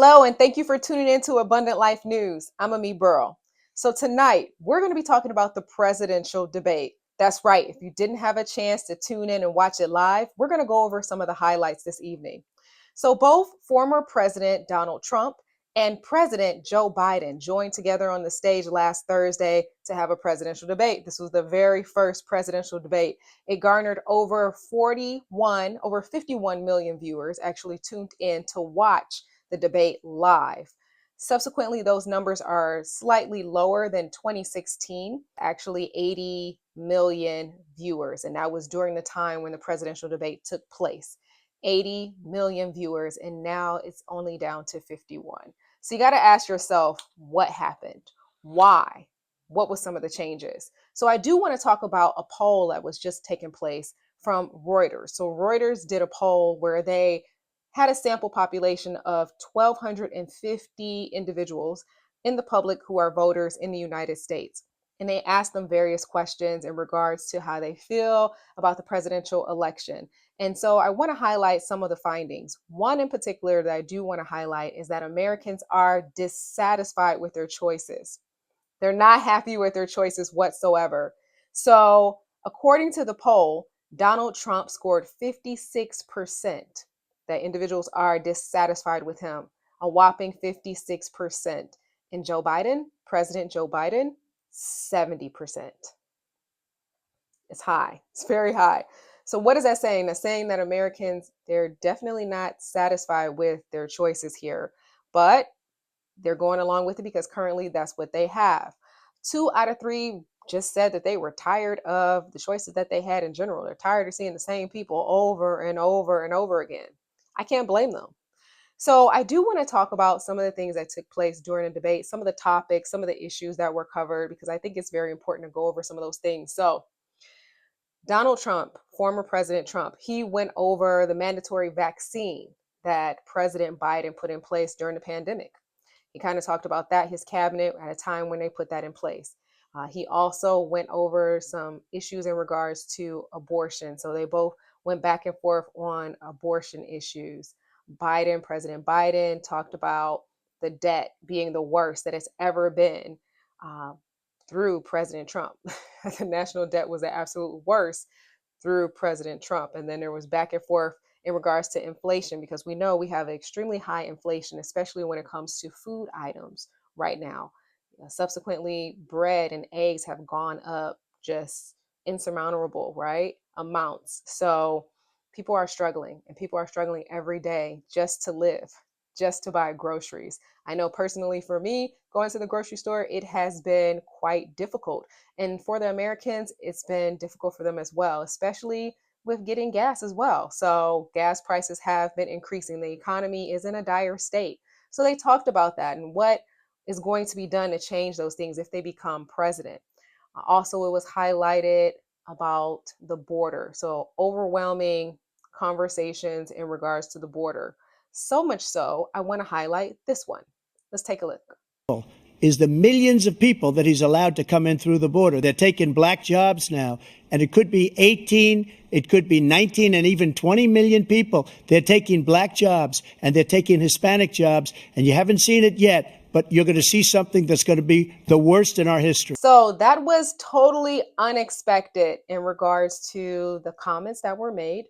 Hello, and thank you for tuning in to Abundant Life News. I'm Ami Burrow. So, tonight we're going to be talking about the presidential debate. That's right. If you didn't have a chance to tune in and watch it live, we're going to go over some of the highlights this evening. So, both former President Donald Trump and President Joe Biden joined together on the stage last Thursday to have a presidential debate. This was the very first presidential debate. It garnered over 51 million viewers actually tuned in to watch the debate live. Subsequently, those numbers are slightly lower than 2016, actually 80 million viewers. And that was during the time when the presidential debate took place. 80 million viewers, and now it's only down to 51. So you got to ask yourself, what happened? Why? What was some of the changes? So I do want to talk about a poll that was just taking place from Reuters. So Reuters did a poll where they had a sample population of 1,250 individuals in the public who are voters in the United States. And they asked them various questions in regards to how they feel about the presidential election. And so I want to highlight some of the findings. One in particular that I do want to highlight is that Americans are dissatisfied with their choices. They're not happy with their choices whatsoever. So according to the poll, Donald Trump scored 56% that individuals are dissatisfied with him, a whopping 56%. And Joe Biden, President Joe Biden, 70%. It's high. It's very high. So what is that saying? That's saying that Americans, they're definitely not satisfied with their choices here, but they're going along with it because currently that's what they have. 2 out of 3 just said that they were tired of the choices that they had in general. They're tired of seeing the same people over and over and over again. I can't blame them. So I do want to talk about some of the things that took place during the debate, some of the topics, some of the issues that were covered, because I think it's very important to go over some of those things. So Donald Trump, former President Trump, he went over the mandatory vaccine that President Biden put in place during the pandemic. He kind of talked about that, his cabinet, at a time when they put that in place. He also went over some issues in regards to abortion. So they both went back and forth on abortion issues. President Biden talked about the debt being the worst that it's ever been through President Trump. The national debt was the absolute worst through President Trump. And then there was back and forth in regards to inflation, because we know we have extremely high inflation, especially when it comes to food items right now. Subsequently, bread and eggs have gone up just insurmountable, right? Amounts. So people are struggling, and people are struggling every day just to live, just to buy groceries. I know personally for me, going to the grocery store, it has been quite difficult. And for the Americans, it's been difficult for them as well, especially with getting gas as well. So gas prices have been increasing. The economy is in a dire state. So they talked about that and what is going to be done to change those things if they become president. Also, it was highlighted about the border. So overwhelming conversations in regards to the border. So much so, I want to highlight this one. Let's take a look. Is the millions of people that he's allowed to come in through the border. They're taking black jobs now, and it could be 18, it could be 19, and even 20 million people. They're taking black jobs, and they're taking Hispanic jobs, and you haven't seen it yet, but you're going to see something that's going to be the worst in our history. So that was totally unexpected in regards to the comments that were made.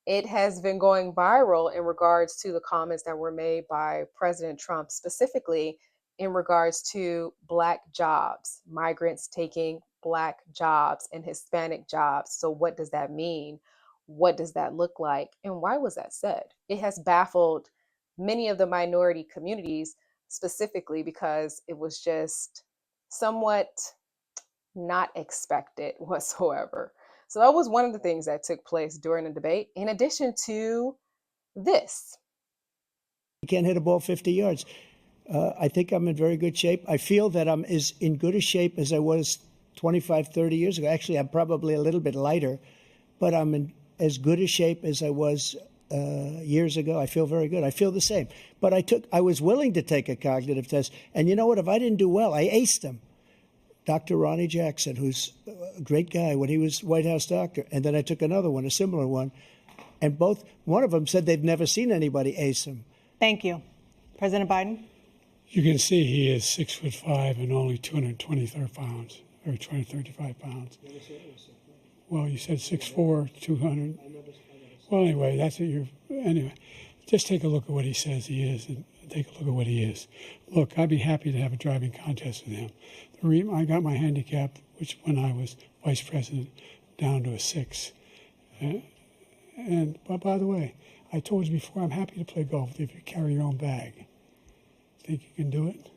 It has been going viral in regards to the comments that were made by President Trump, specifically in regards to black jobs, migrants taking black jobs and Hispanic jobs. So what does that mean? What does that look like? And why was that said? It has baffled many of the minority communities, specifically because it was just somewhat not expected whatsoever. So that was one of the things that took place during the debate, in addition to this. You can't hit a ball 50 yards. I think I'm in very good shape. I feel that I'm as in good a shape as I was 25, 30 years ago. Actually, I'm probably a little bit lighter, but I'm in as good a shape as I was years ago. I feel very good. I feel the same. But I was willing to take a cognitive test. And you know what? If I didn't do well, I aced them. Dr. Ronnie Jackson, who's a great guy when he was White House doctor. And then I took another one, a similar one. And one of them said they've never seen anybody ace him. Thank you. President Biden? You can see he is 6'5" and only 223 pounds, or 235 pounds. Well, you said 6'4", 200. Well, anyway, that's what anyway, just take a look at what he says he is and take a look at what he is. Look, I'd be happy to have a driving contest with him. I got my handicap, which when I was vice president, down to a 6. But by the way, I told you before, I'm happy to play golf if you carry your own bag. Think you can do it?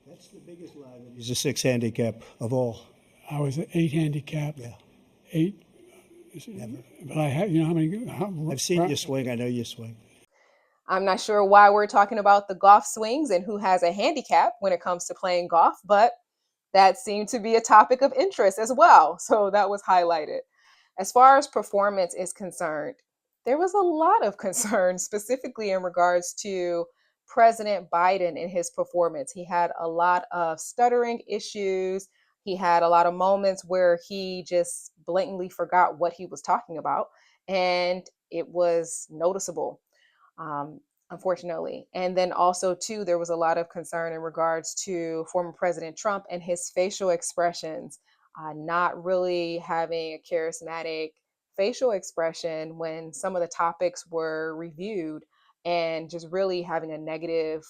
That's the biggest lie. He's a 6 handicap of all. I was an 8 handicap. Yeah. 8. Never. But I have, how many? I've seen you swing. I know you swing. I'm not sure why we're talking about the golf swings and who has a handicap when it comes to playing golf, but that seemed to be a topic of interest as well. So that was highlighted. As far as performance is concerned, there was a lot of concern, specifically in regards to President Biden and his performance. He had a lot of stuttering issues. He had a lot of moments where he just blatantly forgot what he was talking about, and it was noticeable, unfortunately. And then also, too, there was a lot of concern in regards to former President Trump and his facial expressions, not really having a charismatic facial expression when some of the topics were reviewed, and just really having a negative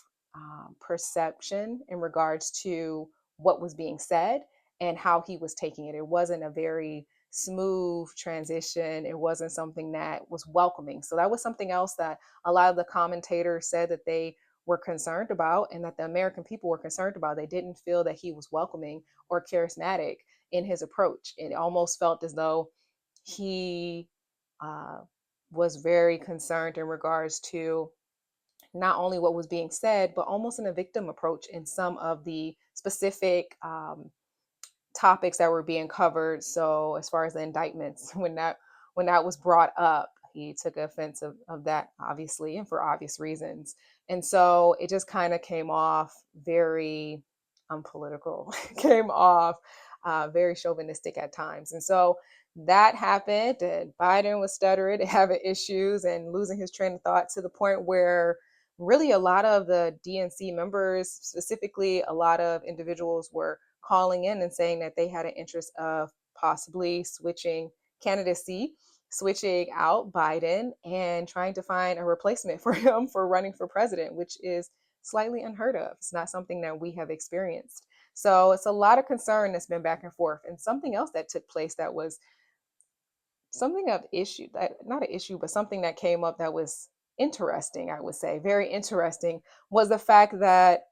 perception in regards to what was being said and how he was taking it. It wasn't a very smooth transition. It wasn't something that was welcoming. So that was something else that a lot of the commentators said that they were concerned about, and that the American people were concerned about. They didn't feel that he was welcoming or charismatic in his approach. It almost felt as though he was very concerned in regards to not only what was being said, but almost in a victim approach in some of the specific topics that were being covered. So as far as the indictments, when that was brought up, he took offense of that, obviously, and for obvious reasons. And so it just kind of came off very unpolitical, came off very chauvinistic at times. And so that happened, and Biden was stuttering, having issues and losing his train of thought to the point where really a lot of the DNC members, specifically a lot of individuals, were calling in and saying that they had an interest of possibly switching candidacy, switching out Biden and trying to find a replacement for him for running for president, which is slightly unheard of. It's not something that we have experienced. So it's a lot of concern that's been back and forth. And something else that took place that was something of issue, that not an issue, but something that came up that was interesting, I would say, very interesting, was the fact that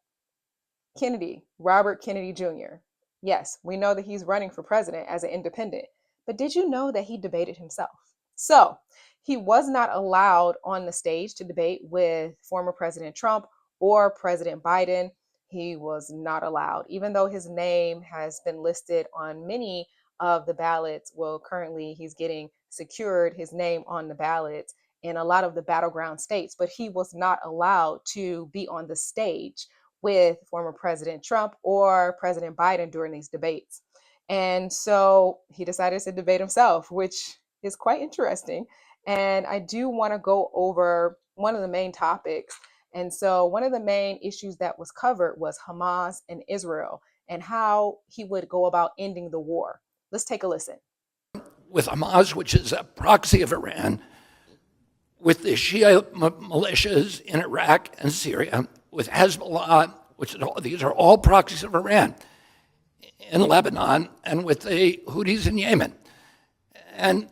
Robert Kennedy Jr., yes, we know that he's running for president as an independent, but did you know that he debated himself? So he was not allowed on the stage to debate with former President Trump or President Biden. He was not allowed, even though his name has been listed on many of the ballots. Well, currently he's getting secured his name on the ballots in a lot of the battleground states, but he was not allowed to be on the stage with former President Trump or President Biden during these debates. And so he decided to debate himself, which is quite interesting. And I do want to go over one of the main topics. And so one of the main issues that was covered was Hamas and Israel and how he would go about ending the war. Let's take a listen. With Hamas, which is a proxy of Iran, with the Shia militias in Iraq and Syria, with Hezbollah, these are all proxies of Iran, in Lebanon, and with the Houthis in Yemen. And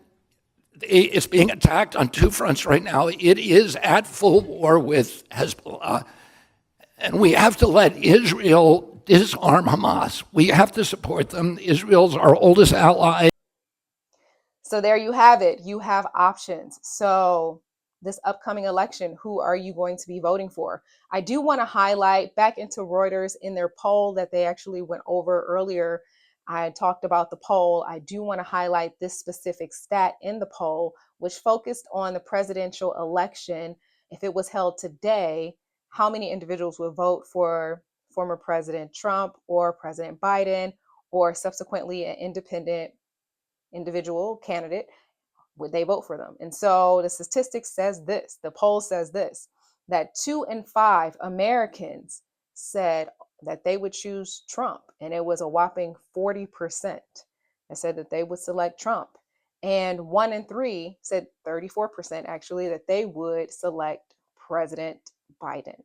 it's being attacked on two fronts right now. It is at full war with Hezbollah, and we have to let Israel disarm Hamas. We have to support them. Israel's our oldest ally. So there you have it. You have options. So this upcoming election, who are you going to be voting for? I do want to highlight back into Reuters in their poll that they actually went over earlier. I talked about the poll. I do want to highlight this specific stat in the poll, which focused on the presidential election. If it was held today, how many individuals would vote for former President Trump or President Biden, or subsequently an independent individual candidate? Would they vote for them? And so the statistics says this, the poll says this: that 2 in 5 Americans said that they would choose Trump, and it was a whopping 40% that said that they would select Trump. And 1 in 3 said, 34% actually, that they would select President Biden.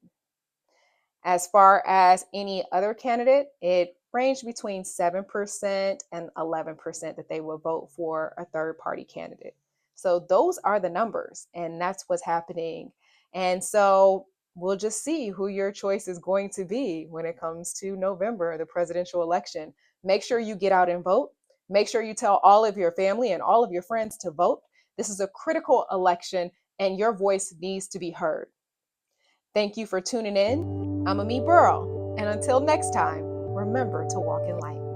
As far as any other candidate, it ranged between 7% and 11% that they would vote for a third party candidate. So those are the numbers, and that's what's happening. And so we'll just see who your choice is going to be when it comes to November, the presidential election. Make sure you get out and vote. Make sure you tell all of your family and all of your friends to vote. This is a critical election, and your voice needs to be heard. Thank you for tuning in. I'm Ami Burrow, and until next time, remember to walk in light.